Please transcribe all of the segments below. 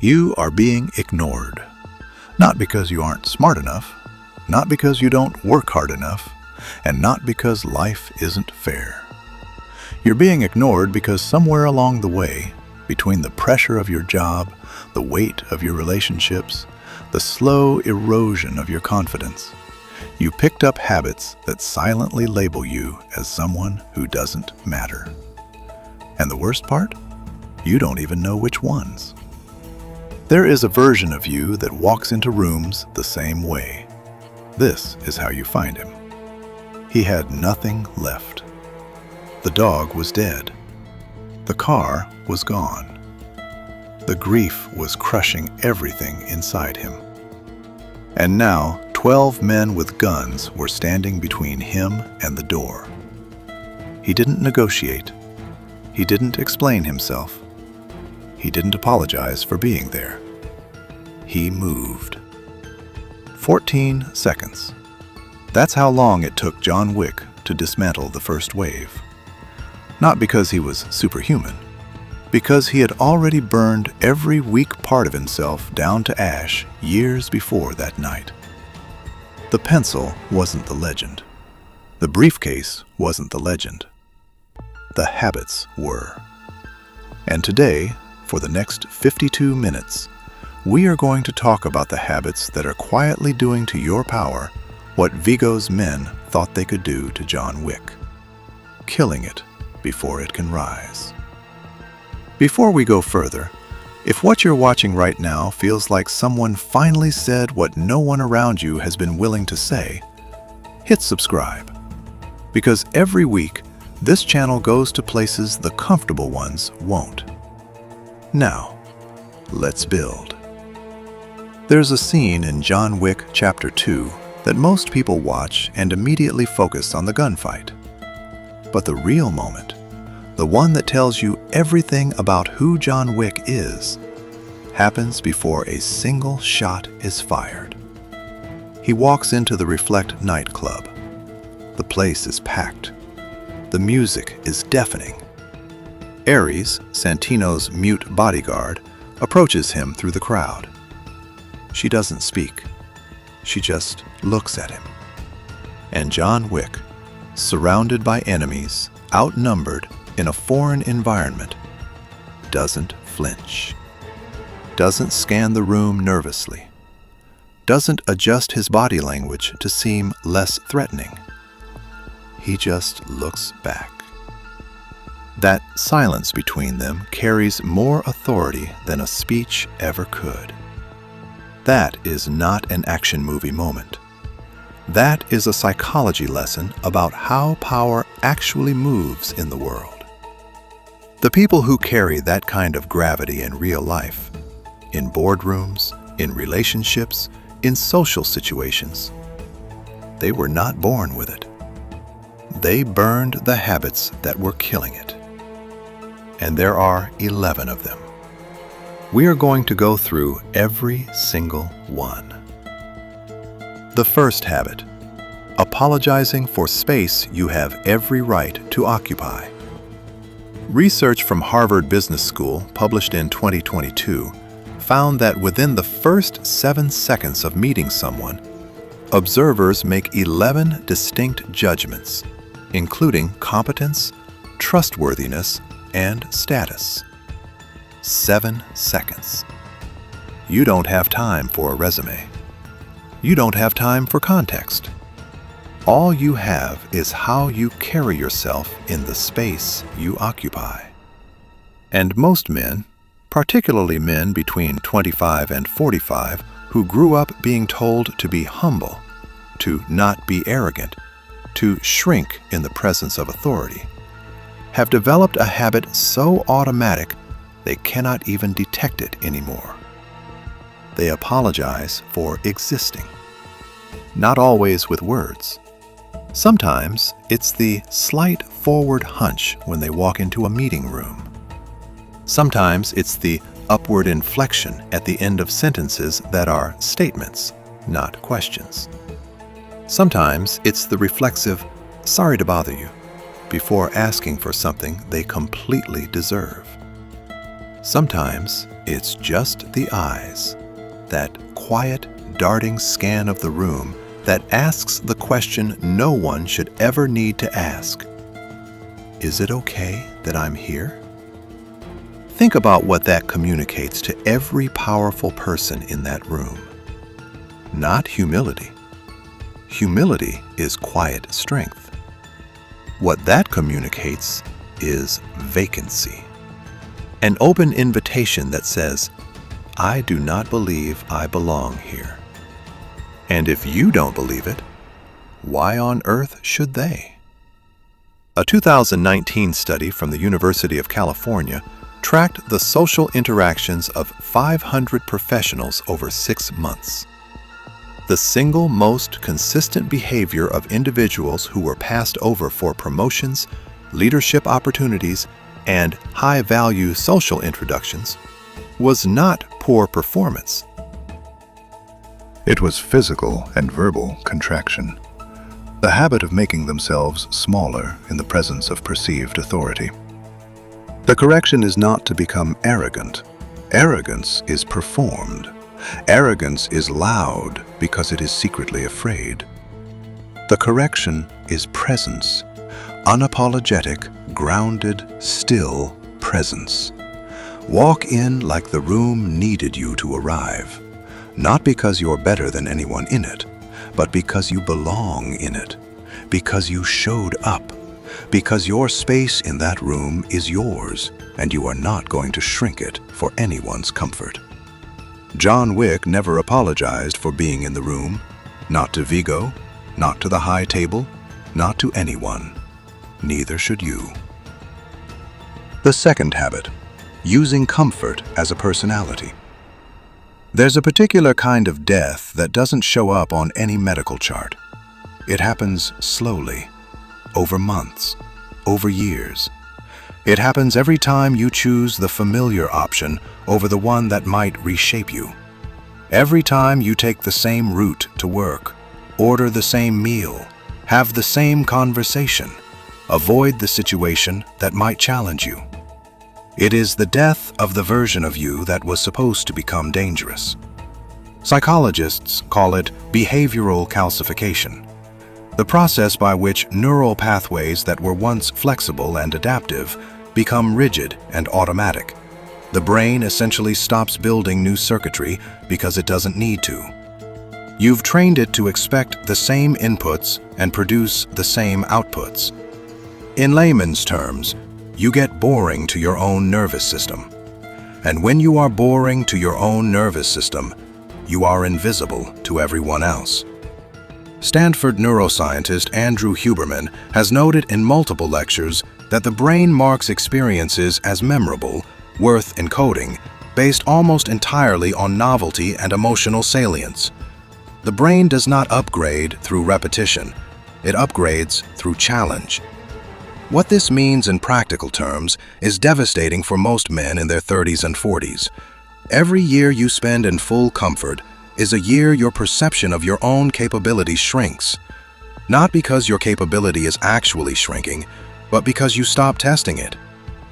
You are being ignored. Not because you aren't smart enough, not because you don't work hard enough, and not because life isn't fair. You're being ignored because somewhere along the way, between the pressure of your job, the weight of your relationships, the slow erosion of your confidence, you picked up habits that silently label you as someone who doesn't matter. And the worst part? You don't even know which ones. There is a version of you that walks into rooms the same way. This is how you find him. He had nothing left. The dog was dead. The car was gone. The grief was crushing everything inside him. And now, 12 men with guns were standing between him and the door. He didn't negotiate. He didn't explain himself. He didn't apologize for being there. He moved. 14 seconds. That's how long it took John Wick to dismantle the first wave. Not because he was superhuman, because he had already burned every weak part of himself down to ash years before that night. The pencil wasn't the legend. The briefcase wasn't the legend. The habits were. And today, for the next 52 minutes, we are going to talk about the habits that are quietly doing to your power what Vigo's men thought they could do to John Wick, killing it before it can rise. Before we go further, if what you're watching right now feels like someone finally said what no one around you has been willing to say, hit subscribe. Because every week, this channel goes to places the comfortable ones won't. Now, let's build. There's a scene in John Wick Chapter 2 that most people watch and immediately focus on the gunfight. But the real moment, the one that tells you everything about who John Wick is, happens before a single shot is fired. He walks into the Reflect nightclub. The place is packed. The music is deafening. Ares, Santino's mute bodyguard, approaches him through the crowd. She doesn't speak. She just looks at him. And John Wick, surrounded by enemies, outnumbered in a foreign environment, doesn't flinch, doesn't scan the room nervously, doesn't adjust his body language to seem less threatening. He just looks back. That silence between them carries more authority than a speech ever could. That is not an action movie moment. That is a psychology lesson about how power actually moves in the world. The people who carry that kind of gravity in real life, in boardrooms, in relationships, in social situations, they were not born with it. They burned the habits that were killing it. And there are 11 of them. We are going to go through every single one. The first habit: apologizing for space you have every right to occupy. Research from Harvard Business School, published in 2022, found that within the first 7 seconds of meeting someone, observers make 11 distinct judgments, including competence, trustworthiness, and status. 7 seconds. You don't have time for a resume. You don't have time for context. All you have is how you carry yourself in the space you occupy. And most men, particularly men between 25 and 45, who grew up being told to be humble, to not be arrogant, to shrink in the presence of authority, have developed a habit so automatic they cannot even detect it anymore. They apologize for existing. Not always with words. Sometimes it's the slight forward hunch when they walk into a meeting room. Sometimes it's the upward inflection at the end of sentences that are statements, not questions. Sometimes it's the reflexive, "Sorry to bother you," before asking for something they completely deserve. Sometimes It's just the eyes, that quiet, darting scan of the room that asks the question no one should ever need to ask. Is it okay that I'm here? Think about what that communicates to every powerful person in that room. Not humility. Humility is quiet strength. What that communicates is vacancy. An open invitation that says, I do not believe I belong here. And if you don't believe it, why on earth should they? A 2019 study from the University of California tracked the social interactions of 500 professionals over 6 months. The single most consistent behavior of individuals who were passed over for promotions, leadership opportunities, and high-value social introductions was not poor performance. It was physical and verbal contraction, the habit of making themselves smaller in the presence of perceived authority. The correction is not to become arrogant. Arrogance is performed. Arrogance is loud because it is secretly afraid. The correction is presence, unapologetic, grounded, still presence. Walk in like the room needed you to arrive, not because you're better than anyone in it, but because you belong in it, because you showed up, because your space in that room is yours, and you are not going to shrink it for anyone's comfort. John Wick never apologized for being in the room, not to Vigo, not to the high table, not to anyone. Neither should you. The second habit, using comfort as a personality. There's a particular kind of death that doesn't show up on any medical chart. It happens slowly, over months, over years. It happens every time you choose the familiar option over the one that might reshape you. Every time you take the same route to work, order the same meal, have the same conversation, avoid the situation that might challenge you. It is the death of the version of you that was supposed to become dangerous. Psychologists call it behavioral calcification, the process by which neural pathways that were once flexible and adaptive become rigid and automatic. The brain essentially stops building new circuitry because it doesn't need to. You've trained it to expect the same inputs and produce the same outputs. In layman's terms, you get boring to your own nervous system. And when you are boring to your own nervous system, you are invisible to everyone else. Stanford neuroscientist Andrew Huberman has noted in multiple lectures that the brain marks experiences as memorable, worth encoding, based almost entirely on novelty and emotional salience. The brain does not upgrade through repetition. It upgrades through challenge. What this means in practical terms is devastating for most men in their 30s and 40s. Every year you spend in full comfort is a year your perception of your own capability shrinks. Not because your capability is actually shrinking, but because you stop testing it.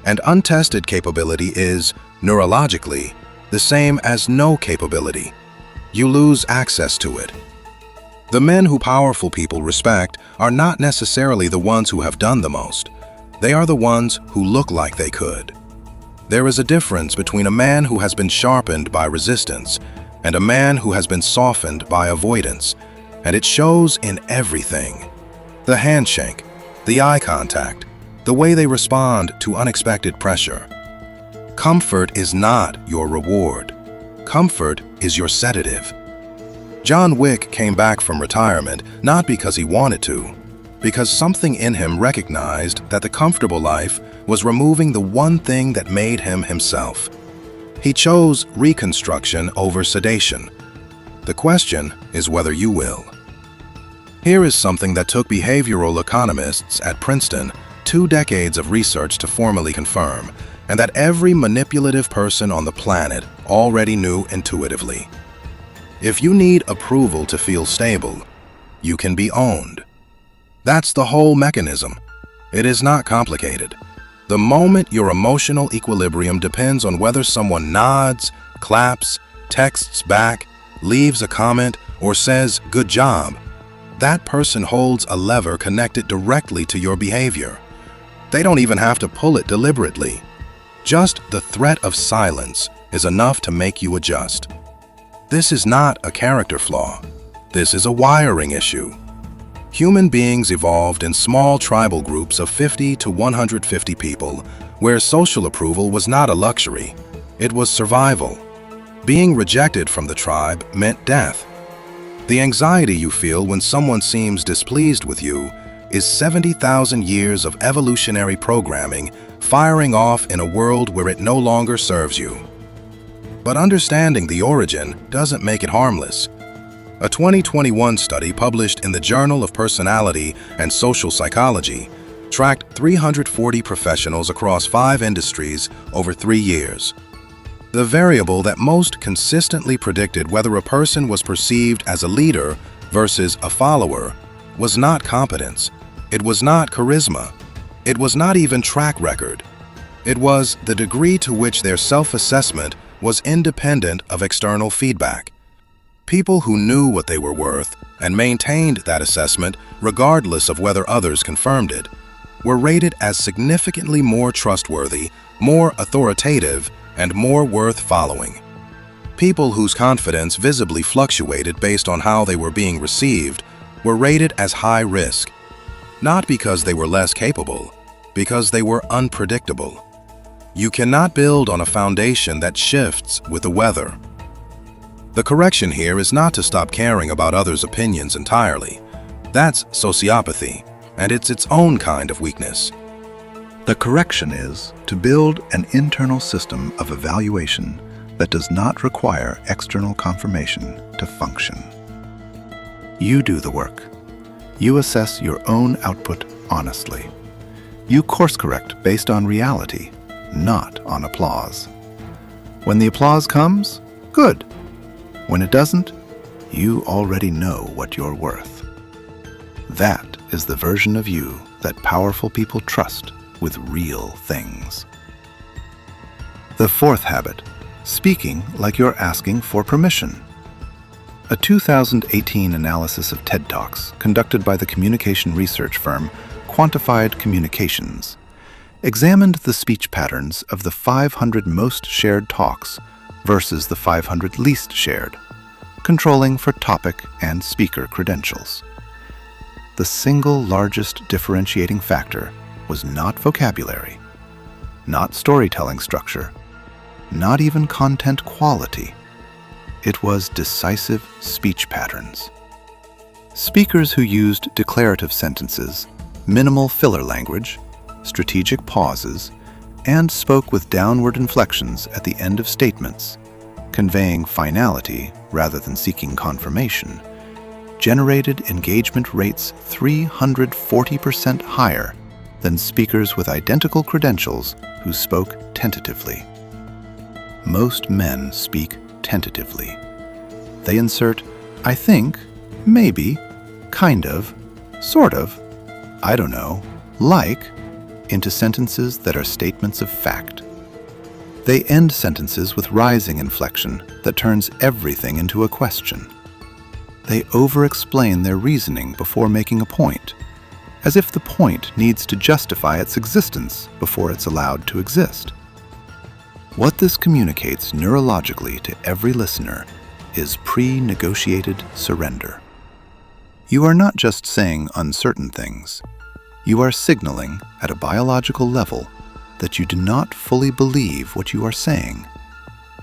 And untested capability is, neurologically, the same as no capability. You lose access to it. The men who powerful people respect are not necessarily the ones who have done the most. They are the ones who look like they could. There is a difference between a man who has been sharpened by resistance and a man who has been softened by avoidance, and it shows in everything. The handshake, the eye contact, the way they respond to unexpected pressure. Comfort is not your reward. Comfort is your sedative. John Wick came back from retirement not because he wanted to, because something in him recognized that the comfortable life was removing the one thing that made him himself. He chose reconstruction over sedation. The question is whether you will. Here is something that took behavioral economists at Princeton 2 decades of research to formally confirm, and that every manipulative person on the planet already knew intuitively. If you need approval to feel stable, you can be owned. That's the whole mechanism. It is not complicated. The moment your emotional equilibrium depends on whether someone nods, claps, texts back, leaves a comment, or says, "Good job," that person holds a lever connected directly to your behavior. They don't even have to pull it deliberately. Just the threat of silence is enough to make you adjust. This is not a character flaw. This is a wiring issue. Human beings evolved in small tribal groups of 50 to 150 people, where social approval was not a luxury. It was survival. Being rejected from the tribe meant death. The anxiety you feel when someone seems displeased with you is 70,000 years of evolutionary programming firing off in a world where it no longer serves you. But understanding the origin doesn't make it harmless. A 2021 study published in the Journal of Personality and Social Psychology tracked 340 professionals across 5 industries over 3 years. The variable that most consistently predicted whether a person was perceived as a leader versus a follower was not competence. It was not charisma. It was not even track record. It was the degree to which their self-assessment was independent of external feedback. People who knew what they were worth and maintained that assessment regardless of whether others confirmed it were rated as significantly more trustworthy, more authoritative, and more worth following. People whose confidence visibly fluctuated based on how they were being received were rated as high risk, not because they were less capable, because they were unpredictable. You cannot build on a foundation that shifts with the weather. The correction here is not to stop caring about others' opinions entirely. That's sociopathy, and it's its own kind of weakness. The correction is to build an internal system of evaluation that does not require external confirmation to function. You do the work. You assess your own output honestly. You course correct based on reality, not on applause. When the applause comes, good. When it doesn't, you already know what you're worth. That is the version of you that powerful people trust with real things. The 4th habit, speaking like you're asking for permission. A 2018 analysis of TED Talks conducted by the communication research firm Quantified Communications examined the speech patterns of the 500 most shared talks versus the 500 least shared, controlling for topic and speaker credentials. The single largest differentiating factor was not vocabulary, not storytelling structure, not even content quality. It was decisive speech patterns. Speakers who used declarative sentences, minimal filler language, strategic pauses, and spoke with downward inflections at the end of statements, conveying finality rather than seeking confirmation, generated engagement rates 340% higher than speakers with identical credentials who spoke tentatively. Most men speak tentatively. They insert, "I think," "maybe," "kind of," "sort of," "I don't know," "like," into sentences that are statements of fact. They end sentences with rising inflection that turns everything into a question. They over-explain their reasoning before making a point, as if the point needs to justify its existence before it's allowed to exist. What this communicates neurologically to every listener is pre-negotiated surrender. You are not just saying uncertain things. You are signaling at a biological level that you do not fully believe what you are saying,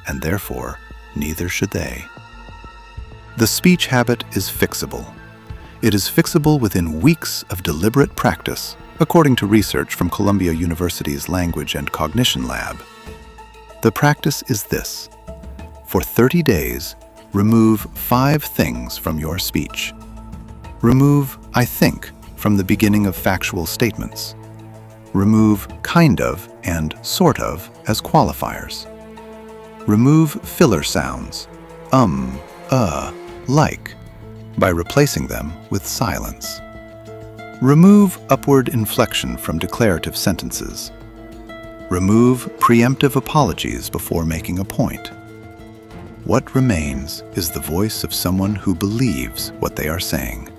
and therefore, neither should they. The speech habit is fixable. It is fixable within weeks of deliberate practice, according to research from Columbia University's Language and Cognition Lab. The practice is this. For 30 days, remove 5 things from your speech. Remove "I think" from the beginning of factual statements. Remove "kind of" and "sort of" as qualifiers. Remove filler sounds, like, by replacing them with silence. Remove upward inflection from declarative sentences. Remove preemptive apologies before making a point. What remains is the voice of someone who believes what they are saying,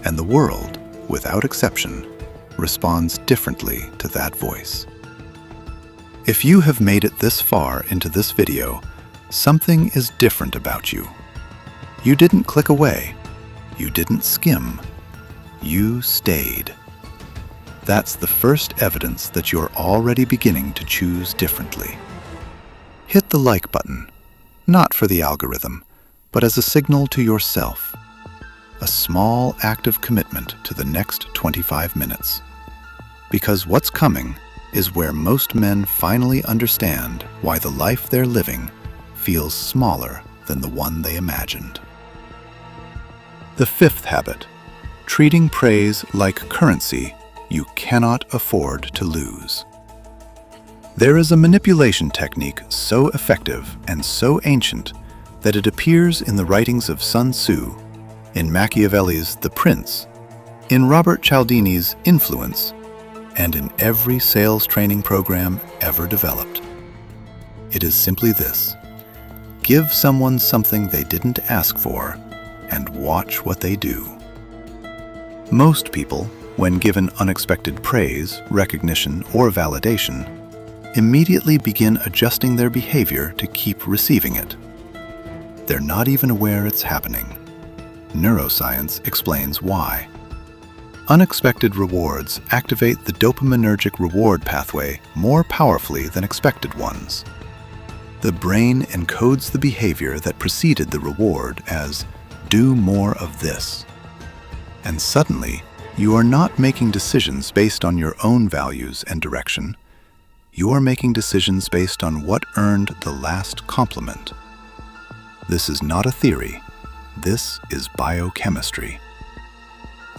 and the world, without exception, responds differently to that voice. If you have made it this far into this video, something is different about you. You didn't click away. You didn't skim. You stayed. That's the first evidence that you're already beginning to choose differently. Hit the like button, not for the algorithm, but as a signal to yourself. A small act of commitment to the next 25 minutes. Because what's coming is where most men finally understand why the life they're living feels smaller than the one they imagined. The fifth habit, treating praise like currency you cannot afford to lose. There is a manipulation technique so effective and so ancient that it appears in the writings of Sun Tzu, in Machiavelli's The Prince, in Robert Cialdini's Influence, and in every sales training program ever developed. It is simply this: give someone something they didn't ask for and watch what they do. Most people, when given unexpected praise, recognition, or validation, immediately begin adjusting their behavior to keep receiving it. They're not even aware it's happening. Neuroscience explains why. Unexpected rewards activate the dopaminergic reward pathway more powerfully than expected ones. The brain encodes the behavior that preceded the reward as "do more of this." And suddenly, you are not making decisions based on your own values and direction. You are making decisions based on what earned the last compliment. This is not a theory. This is biochemistry.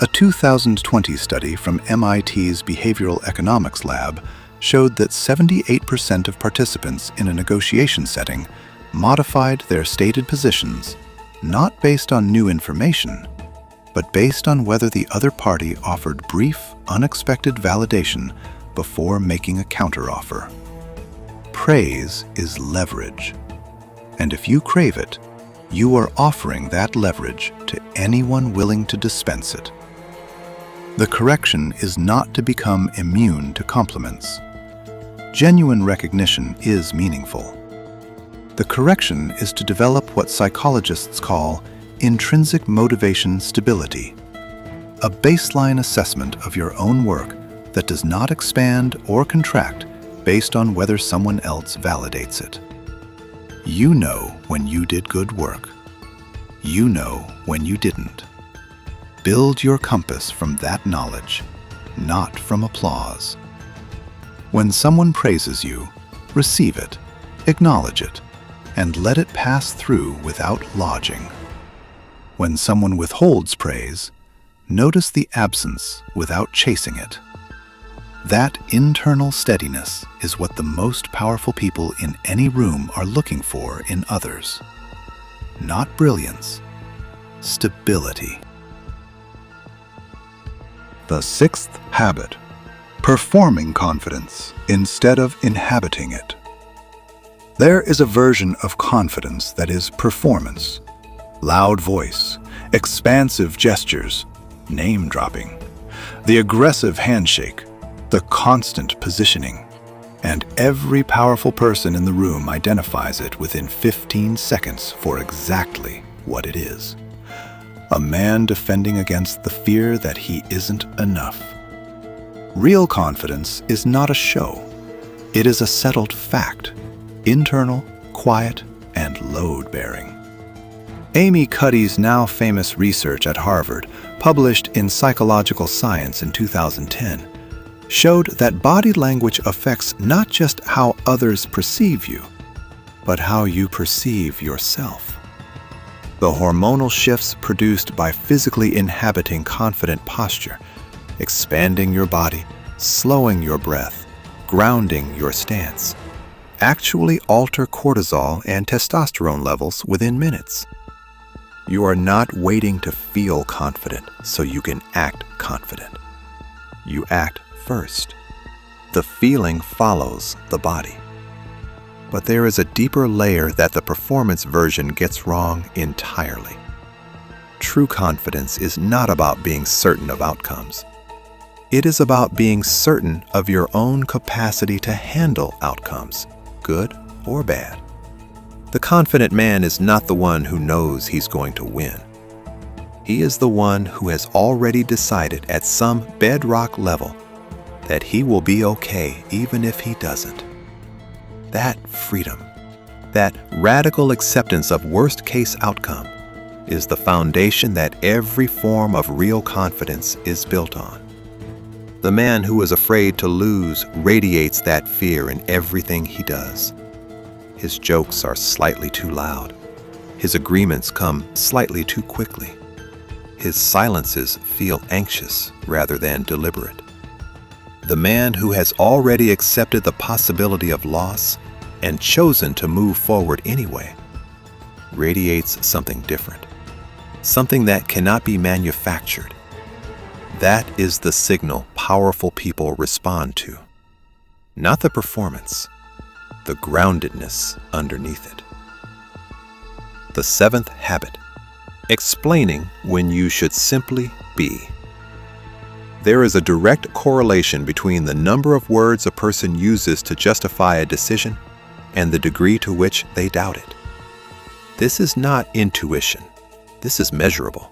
A 2020 study from MIT's Behavioral Economics Lab showed that 78% of participants in a negotiation setting modified their stated positions not based on new information, but based on whether the other party offered brief, unexpected validation before making a counteroffer. Praise is leverage, and if you crave it, you are offering that leverage to anyone willing to dispense it. The correction is not to become immune to compliments. Genuine recognition is meaningful. The correction is to develop what psychologists call intrinsic motivation stability, a baseline assessment of your own work that does not expand or contract based on whether someone else validates it. You know when you did good work. You know when you didn't. Build your compass from that knowledge, not from applause. When someone praises you, receive it, acknowledge it, and let it pass through without lodging. When someone withholds praise, notice the absence without chasing it. That internal steadiness is what the most powerful people in any room are looking for in others. Not brilliance, stability. The sixth habit, performing confidence instead of inhabiting it. There is a version of confidence that is performance. Loud voice, expansive gestures, name-dropping, the aggressive handshake, the constant positioning, and every powerful person in the room identifies it within 15 seconds for exactly what it is. A man defending against the fear that he isn't enough. Real confidence is not a show. It is a settled fact, internal, quiet, and load-bearing. Amy Cuddy's now famous research at Harvard, published in Psychological Science in 2010, showed that body language affects not just how others perceive you, but how you perceive yourself. The hormonal shifts produced by physically inhabiting confident posture, expanding your body, slowing your breath, grounding your stance, actually alter cortisol and testosterone levels within minutes. You are not waiting to feel confident so you can act confident. You act first. The feeling follows the body. But there is a deeper layer that the performance version gets wrong entirely. True confidence is not about being certain of outcomes. It is about being certain of your own capacity to handle outcomes, good or bad. The confident man is not the one who knows he's going to win. He is the one who has already decided at some bedrock level that he will be okay even if he doesn't. That freedom, that radical acceptance of worst-case outcome, is the foundation that every form of real confidence is built on. The man who is afraid to lose radiates that fear in everything he does. His jokes are slightly too loud. His agreements come slightly too quickly. His silences feel anxious rather than deliberate. The man who has already accepted the possibility of loss and chosen to move forward anyway radiates something different, something that cannot be manufactured. That is the signal powerful people respond to, not the performance, the groundedness underneath it. The seventh habit: explaining when you should simply be. There is a direct correlation between the number of words a person uses to justify a decision and the degree to which they doubt it. This is not intuition. This is measurable.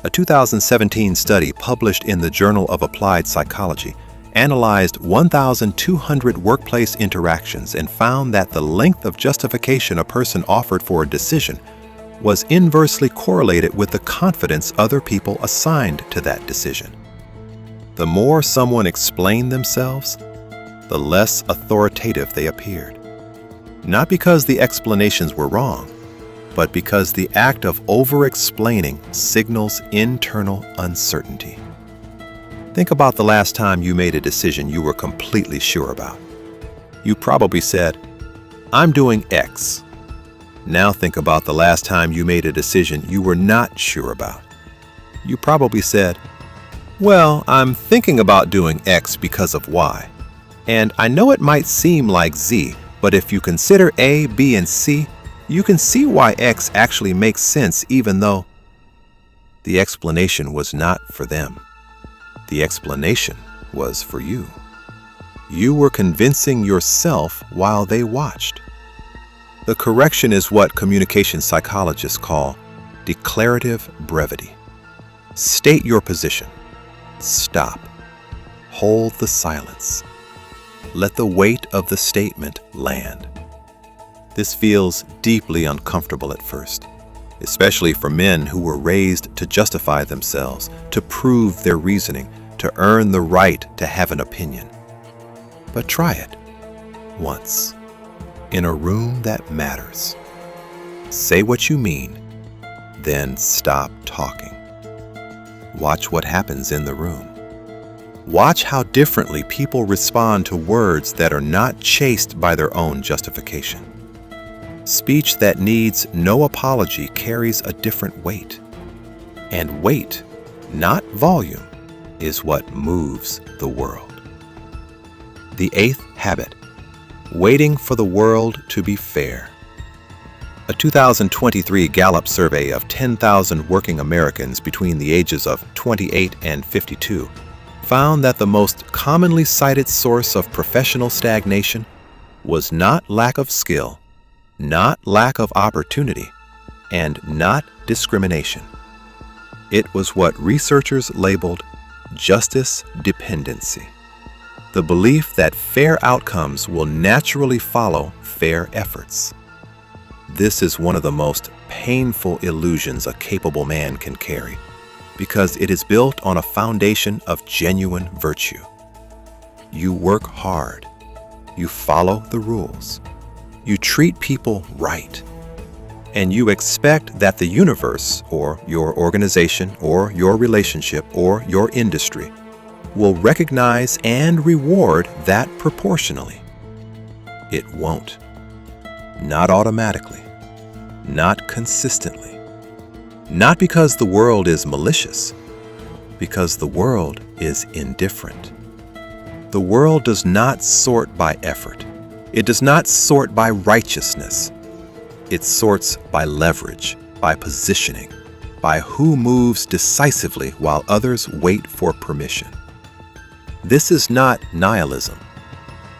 A 2017 study published in the Journal of Applied Psychology analyzed 1,200 workplace interactions and found that the length of justification a person offered for a decision was inversely correlated with the confidence other people assigned to that decision. The more someone explained themselves, the less authoritative they appeared. Not because the explanations were wrong, but because the act of over-explaining signals internal uncertainty. Think about the last time you made a decision you were completely sure about. You probably said, "I'm doing X." Now think about the last time you made a decision you were not sure about. You probably said, "Well, I'm thinking about doing X because of Y. And I know it might seem like Z, but if you consider A, B, and C, you can see why X actually makes sense even though..." The explanation was not for them. The explanation was for you. You were convincing yourself while they watched. The correction is what communication psychologists call declarative brevity. State your position. Stop. Hold the silence. Let the weight of the statement land. This feels deeply uncomfortable at first, especially for men who were raised to justify themselves, to prove their reasoning, to earn the right to have an opinion. But try it once, in a room that matters. Say what you mean, then stop talking. Watch what happens in the room. Watch how differently people respond to words that are not chased by their own justification. Speech that needs no apology carries a different weight. And weight, not volume, is what moves the world. The eighth habit: waiting for the world to be fair. A 2023 Gallup survey of 10,000 working Americans between the ages of 28 and 52 found that the most commonly cited source of professional stagnation was not lack of skill, not lack of opportunity, and not discrimination. It was what researchers labeled justice dependency, the belief that fair outcomes will naturally follow fair efforts. This is one of the most painful illusions a capable man can carry, because it is built on a foundation of genuine virtue. You work hard, you follow the rules, you treat people right, and you expect that the universe, or your organization, or your relationship, or your industry will recognize and reward that proportionally. It won't. Not automatically. Not consistently. Not because the world is malicious, because the world is indifferent. The world does not sort by effort. It does not sort by righteousness. It sorts by leverage, by positioning, by who moves decisively while others wait for permission. This is not nihilism.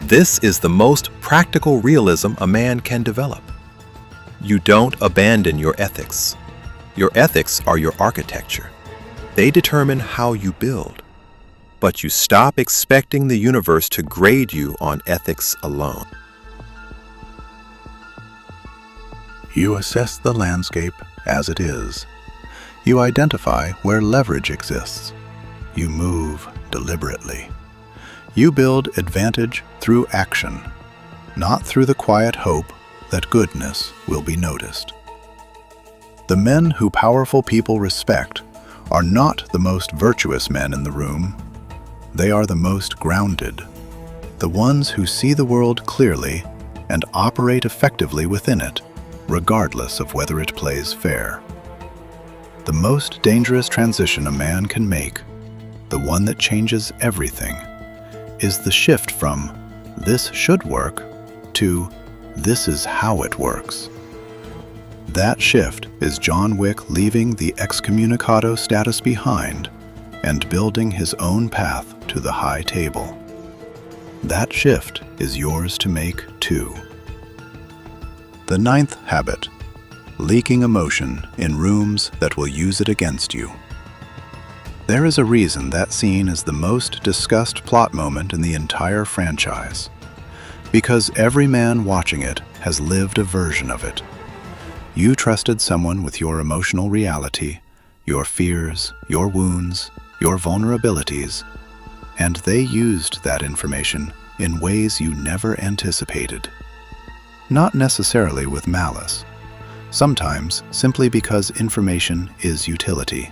This is the most practical realism a man can develop. You don't abandon your ethics. Your ethics are your architecture. They determine how you build. But you stop expecting the universe to grade you on ethics alone. You assess the landscape as it is. You identify where leverage exists. You move deliberately. You build advantage through action, not through the quiet hope that goodness will be noticed. The men who powerful people respect are not the most virtuous men in the room. They are the most grounded, the ones who see the world clearly and operate effectively within it, regardless of whether it plays fair. The most dangerous transition a man can make, the one that changes everything, is the shift from "this should work" to "this is how it works." That shift is John Wick leaving the excommunicado status behind and building his own path to the high table. That shift is yours to make too. The 9th habit: leaking emotion in rooms that will use it against you. There is a reason that scene is the most discussed plot moment in the entire franchise. Because every man watching it has lived a version of it. You trusted someone with your emotional reality, your fears, your wounds, your vulnerabilities, and they used that information in ways you never anticipated. Not necessarily with malice, sometimes simply because information is utility.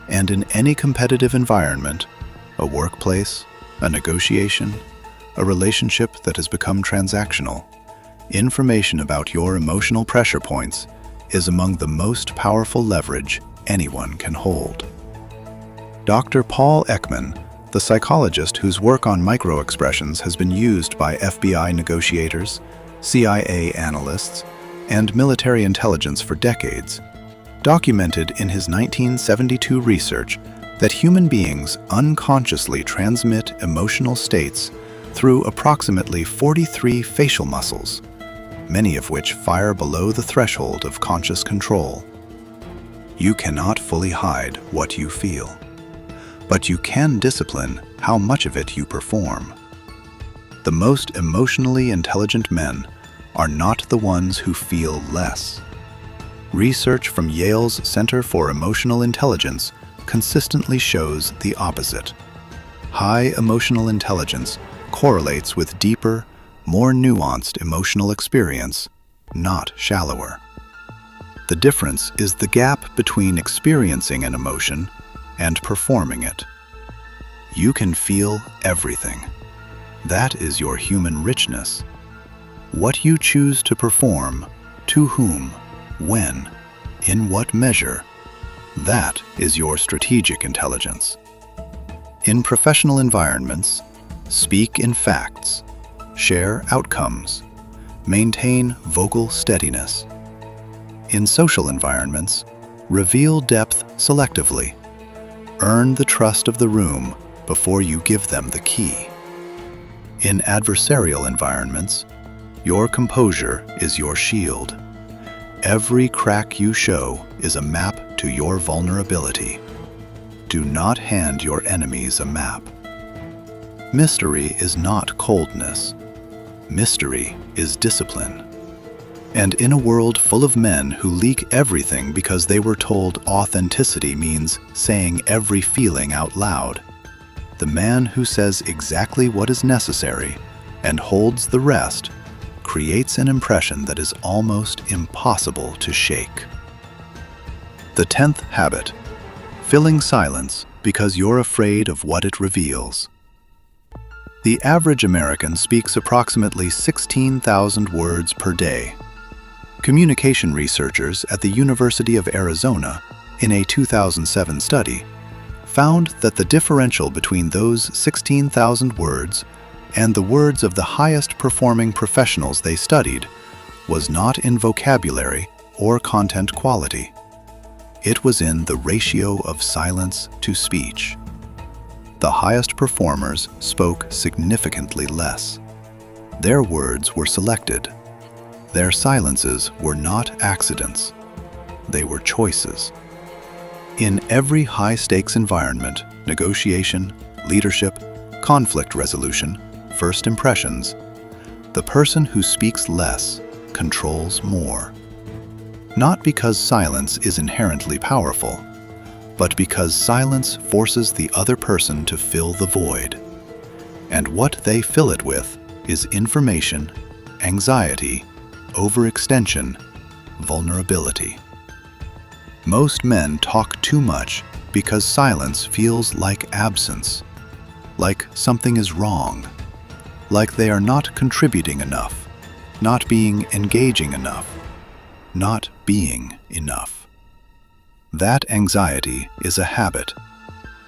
And in any competitive environment, a workplace, a negotiation, a relationship that has become transactional, information about your emotional pressure points is among the most powerful leverage anyone can hold. Dr. Paul Ekman, the psychologist whose work on microexpressions has been used by FBI negotiators, CIA analysts, and military intelligence for decades, documented in his 1972 research that human beings unconsciously transmit emotional states through approximately 43 facial muscles, many of which fire below the threshold of conscious control. You cannot fully hide what you feel, but you can discipline how much of it you perform. The most emotionally intelligent men are not the ones who feel less. Research from Yale's Center for Emotional Intelligence consistently shows the opposite. High emotional intelligence correlates with deeper, more nuanced emotional experience, not shallower. The difference is the gap between experiencing an emotion and performing it. You can feel everything. That is your human richness. What you choose to perform, to whom, when, in what measure, that is your strategic intelligence. In professional environments, speak in facts, share outcomes, maintain vocal steadiness. In social environments, reveal depth selectively. Earn the trust of the room before you give them the key. In adversarial environments, your composure is your shield. Every crack you show is a map to your vulnerability. Do not hand your enemies a map. Mystery is not coldness. Mystery is discipline. And in a world full of men who leak everything because they were told authenticity means saying every feeling out loud, the man who says exactly what is necessary and holds the rest creates an impression that is almost impossible to shake. The 10th habit: filling silence because you're afraid of what it reveals. The average American speaks approximately 16,000 words per day. Communication researchers at the University of Arizona, in a 2007 study, found that the differential between those 16,000 words and the words of the highest performing professionals they studied was not in vocabulary or content quality. It was in the ratio of silence to speech. The highest performers spoke significantly less. Their words were selected. Their silences were not accidents. They were choices. In every high-stakes environment, negotiation, leadership, conflict resolution, first impressions, the person who speaks less controls more. Not because silence is inherently powerful, but because silence forces the other person to fill the void. And what they fill it with is information, anxiety, overextension, vulnerability. Most men talk too much because silence feels like absence, like something is wrong, like they are not contributing enough, not being engaging enough, not being enough. That anxiety is a habit,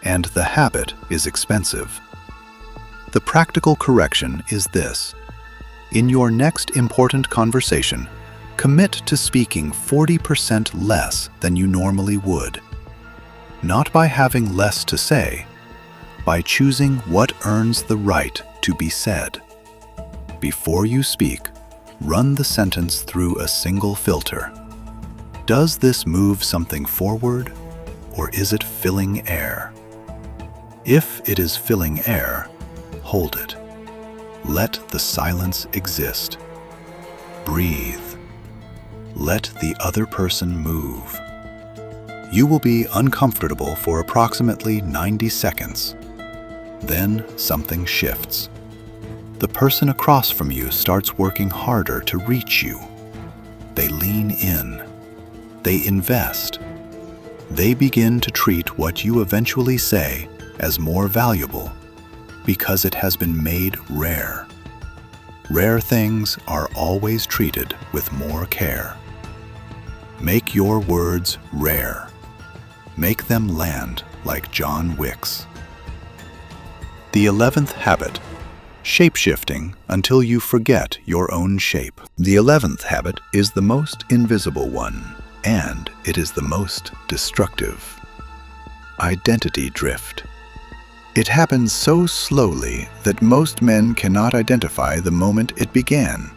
and the habit is expensive. The practical correction is this: in your next important conversation, commit to speaking 40% less than you normally would. Not by having less to say, by choosing what earns the right to be said. Before you speak, run the sentence through a single filter. Does this move something forward, or is it filling air? If it is filling air, hold it. Let the silence exist. Breathe. Let the other person move. You will be uncomfortable for approximately 90 seconds. Then something shifts. The person across from you starts working harder to reach you. They lean in. They invest. They begin to treat what you eventually say as more valuable because it has been made rare. Rare things are always treated with more care. Make your words rare. Make them land like John Wick's. The 11th habit: shape-shifting until you forget your own shape. The 11th habit is the most invisible one, and it is the most destructive. Identity drift. It happens so slowly that most men cannot identify the moment it began.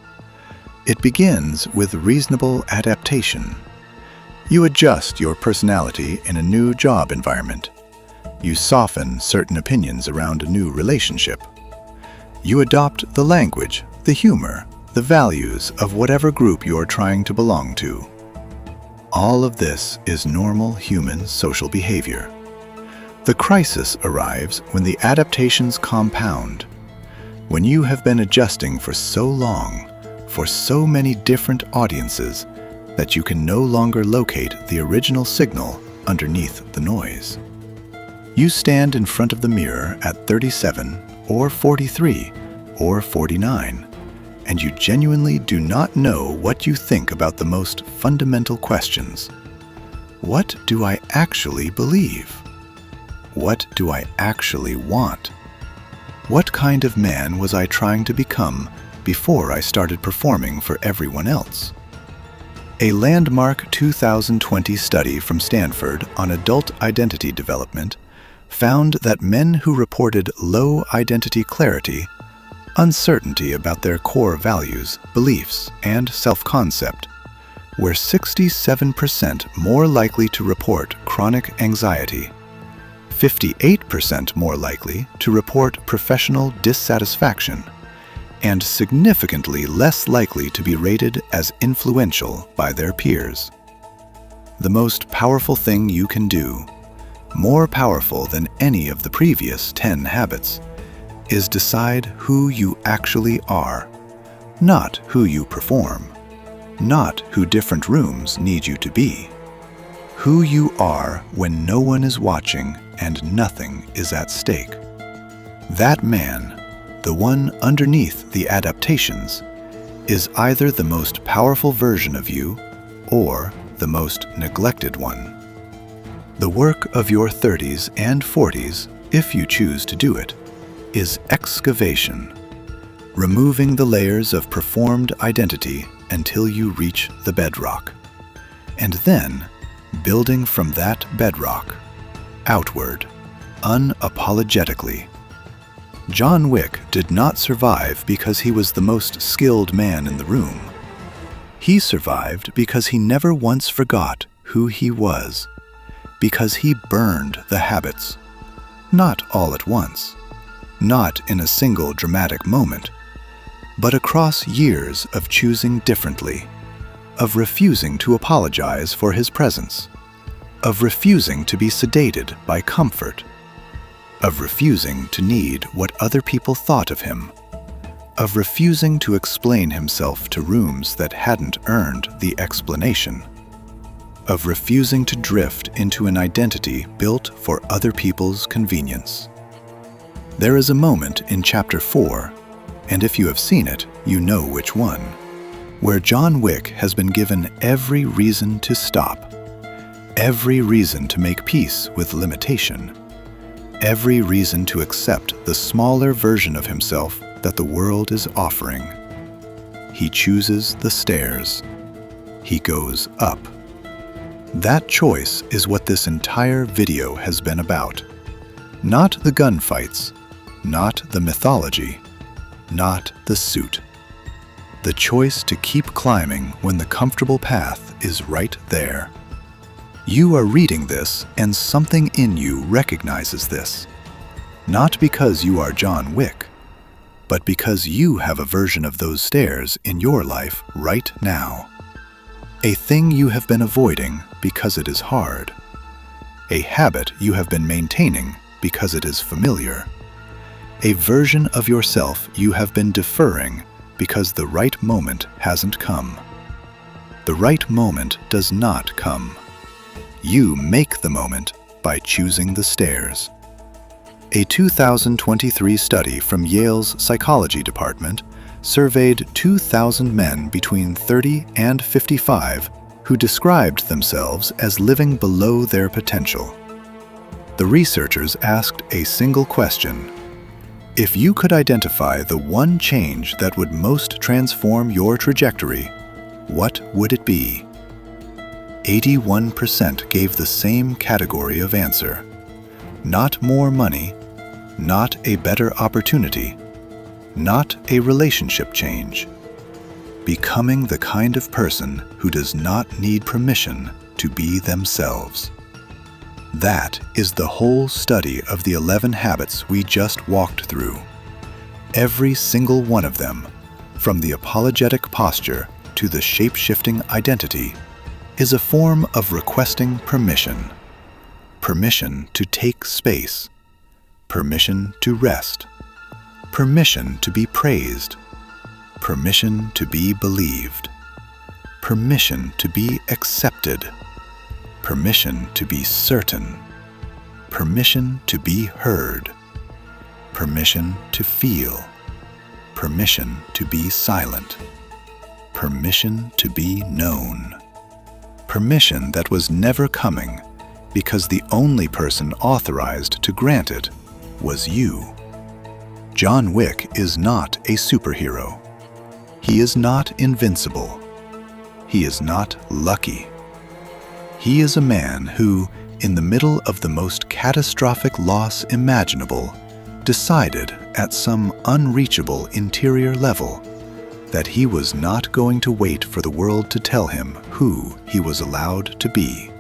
It begins with reasonable adaptation. You adjust your personality in a new job environment. You soften certain opinions around a new relationship. You adopt the language, the humor, the values of whatever group you're trying to belong to. All of this is normal human social behavior. The crisis arrives when the adaptations compound. When you have been adjusting for so long, for so many different audiences, that you can no longer locate the original signal underneath the noise. You stand in front of the mirror at 37 or 43 or 49, and you genuinely do not know what you think about the most fundamental questions. What do I actually believe? What do I actually want? What kind of man was I trying to become before I started performing for everyone else? A landmark 2020 study from Stanford on adult identity development found that men who reported low identity clarity, uncertainty about their core values, beliefs, and self-concept, were 67% more likely to report chronic anxiety, 58% more likely to report professional dissatisfaction, and significantly less likely to be rated as influential by their peers. The most powerful thing you can do, more powerful than any of the previous 10 habits, is decide who you actually are, not who you perform, not who different rooms need you to be. Who you are when no one is watching and nothing is at stake. That man, the one underneath the adaptations, is either the most powerful version of you or the most neglected one. The work of your 30s and 40s, if you choose to do it, is excavation, removing the layers of performed identity until you reach the bedrock, and then building from that bedrock, outward, unapologetically. John Wick did not survive because he was the most skilled man in the room. He survived because he never once forgot who he was, because he burned the habits, not all at once, not in a single dramatic moment, but across years of choosing differently, of refusing to apologize for his presence, of refusing to be sedated by comfort, of refusing to need what other people thought of him, of refusing to explain himself to rooms that hadn't earned the explanation, of refusing to drift into an identity built for other people's convenience. There is a moment in Chapter 4, and if you have seen it, you know which one, where John Wick has been given every reason to stop, every reason to make peace with limitation, every reason to accept the smaller version of himself that the world is offering. He chooses the stairs. He goes up. That choice is what this entire video has been about. Not the gunfights, not the mythology, not the suit. The choice to keep climbing when the comfortable path is right there. You are reading this, and something in you recognizes this. Not because you are John Wick, but because you have a version of those stairs in your life right now. A thing you have been avoiding because it is hard. A habit you have been maintaining because it is familiar. A version of yourself you have been deferring because the right moment hasn't come. The right moment does not come. You make the moment by choosing the stairs. A 2023 study from Yale's psychology department surveyed 2,000 men between 30 and 55 who described themselves as living below their potential. The researchers asked a single question: if you could identify the one change that would most transform your trajectory, what would it be? 81% gave the same category of answer. Not more money, not a better opportunity, not a relationship change. Becoming the kind of person who does not need permission to be themselves. That is the whole study of the 11 habits we just walked through. Every single one of them, from the apologetic posture to the shape-shifting identity, is a form of requesting permission. Permission to take space. Permission to rest. Permission to be praised. Permission to be believed. Permission to be accepted. Permission to be certain. Permission to be heard. Permission to feel. Permission to be silent. Permission to be known. Permission that was never coming because the only person authorized to grant it was you. John Wick is not a superhero. He is not invincible. He is not lucky. He is a man who, in the middle of the most catastrophic loss imaginable, decided at some unreachable interior level that he was not going to wait for the world to tell him who he was allowed to be.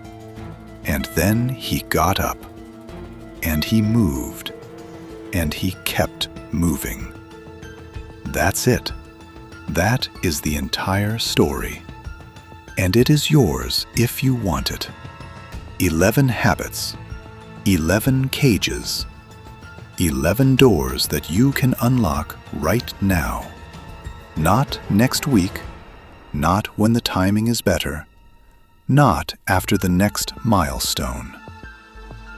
And then he got up, and he moved, and he kept moving. That's it. That is the entire story. And it is yours if you want it. 11 habits, 11 cages, 11 doors that you can unlock right now. Not next week, not when the timing is better, not after the next milestone.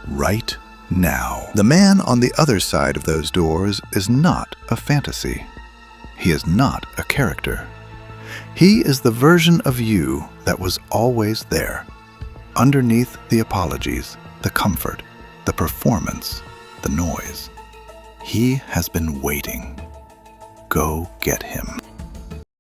Right now. The man on the other side of those doors is not a fantasy. He is not a character. He is the version of you that was always there, underneath the apologies, the comfort, the performance, the noise. He has been waiting. Go get him.